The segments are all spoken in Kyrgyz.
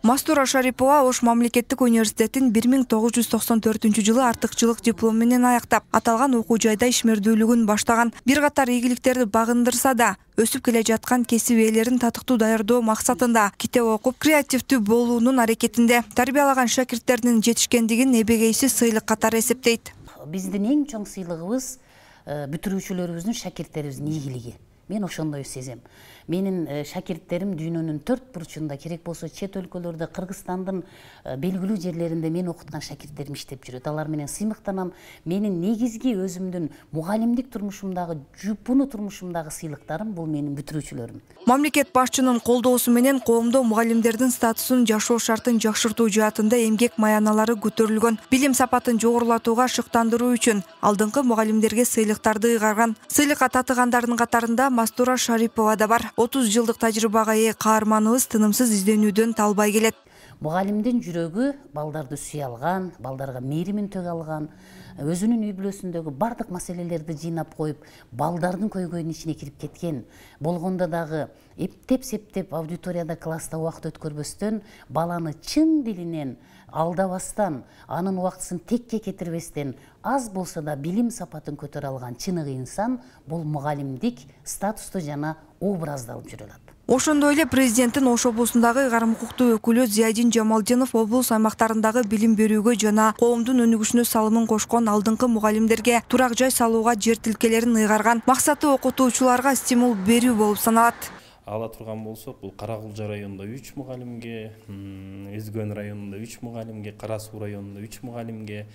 Мастура Шарипова Ош мамлекеттик университетин 1994 артыкчылык диплому менен аяктап, аталган окуу жайда ишмердүүлүгүн баштаган. Бир катар ийгиликтерди багындырса да, өсүп келе жаткан кесип ээлерин татыктуу даярдоо максатында китеп окуп, креативдүү болуунун аракетинде. Тарбиялаган шакирттеринин жетишкендигин эбегейсиз сыйлык катары эсептейт. Биздин эң чоң сыйлыгыбыз бүтүрүүчүлөрүбүздүн, шакирттерибиздин ийгилиги. Мен ошондой сезем. Менин шакирттерим дүйнөнүн 4 бурчунда, керек болсо чет өлкөлөрдө, Кыргызстандын белгилүү жерлеринде мен окуткан шакирттерим иштеп жүрөт. Алар менен сыймыктанам. Менин негизги өзүмдүн мугалимдик турмушумдагы, жупуну турмушумдагы сыйлыктарым бул менин бүтүрүүчүлөрүм. Мамлекет башчынын колдоосу менен коомдо мугалимдердин статусун, жашоо шартын жакшыртуу жаатында эмгек маяналары көтөрүлгөн. Билим сапатын жогорулатууга шыктандыруу үчүн алдыңкы мугалимдерге сыйлыктарды ыйгарган. Сыйлыкка татыгандардын катарында Мастура Шарипова да бар. 30 жылдык тажрыйбага ээ каарманыбыз тынымсыз изденүүдөн талбай келет. Мугалимдин жүрөгү балдарды сүйө алган, балдарга мээримин төгө алган, өзүнүн үй бүлөсүндөгү бардык маселелерди жыйнап коюп, балдардын көйгөйүнүн ичине кирип кеткен. Болгондо дагы эптеп-септеп аудиторияда, класста убакыт өткөрбөстөн, баланы чын дилинен алдабастан, анын убактысын текке кетирбестен, аз болсо да билим сапатын көтөрө алган чыныгы инсан бул мугалимдик статусту жана образды алып жүрө алат. Ошондой эле президенттин Ош облусундагы ыйгарым укуктуу өкүлү Зиядин Жамалдинов облус аймактарындагы билим берүүгө жана коомдун өнүгүшүнө салымын кошкон алдыңкы мугалимдерге турак жай салууга жер тилкелерин ыйгарган. Максаты окутуучуларга стимул берүү болуп саналат. Ала турган болсок, бул Каракулжа районунда 3 мугалимге, Өзгөн районунда 3 мугалимге, Кара Суу районунда 3 мугалимге,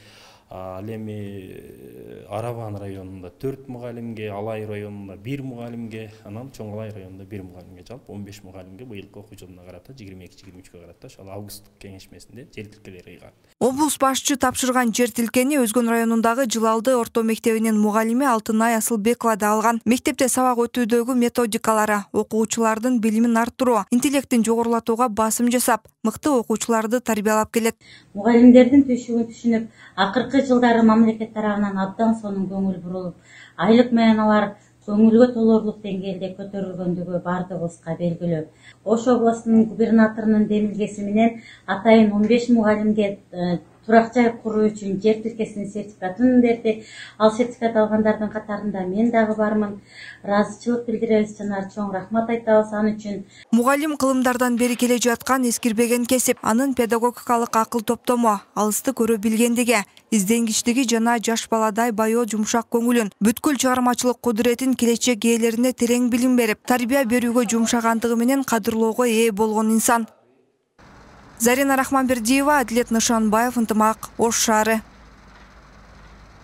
ал эми Араван районунда 4 мугалимге, Алай районунда 1 мугалимге, анан Чоң Алай районунда 1 мугалимге, жалпы 15 мугалимге быйылкы окуу жылына карата 22-23-кө карата ошол августтук кеңешмесинде жер тилкелери ыйгарды. Облус башчы тапшырган жер тилкени Өзгөн районундагы Жылалды орто мектебинин мугалими Алтынай Асылбекова да алган. Мектепте сабак өтүүдөгү методикалары, окуучулардын билимин арттыруу, интеллектин жогорулатууга басым жасап, мыкты окуучуларды тарбиялап келет. Мугалимдердин түйшүгүн түшүнүп, акыркы жылдары мамлекет тарабынан абдан сонун көңүл бурулуп, айлык маяналар көңүлгө толорлук деңгээлде көтөрүлгөндүгү бардыгыбызга белгилүү. Ош облусунун губернаторунун демилгеси менен атайын 15 мугалимге турак жай куруу үчүн жер тилкесинин сертификатын берди. Ал сертификат алгандардын катарында мен дагы бармын. Ыраазычылык билдиребиз жана чоң рахмат айтабыз аны үчүн. Мугалим кылымдардан бери келе жаткан эскирбеген кесип, анын педагогикалык акыл топтому, алысты көрө билгендиги, изденгичтиги жана жаш баладай баяу жумшак көңүлүн, бүткүл чыгармачылык кудуретин келечек ээлерине терең билим берип, тарбия берүүгө жумшагандыгы менен кадырлоого ээ болгон инсан. Зарина Рахманбердиева, Адилет Нышанбаев, ынтымак, Ош шаары.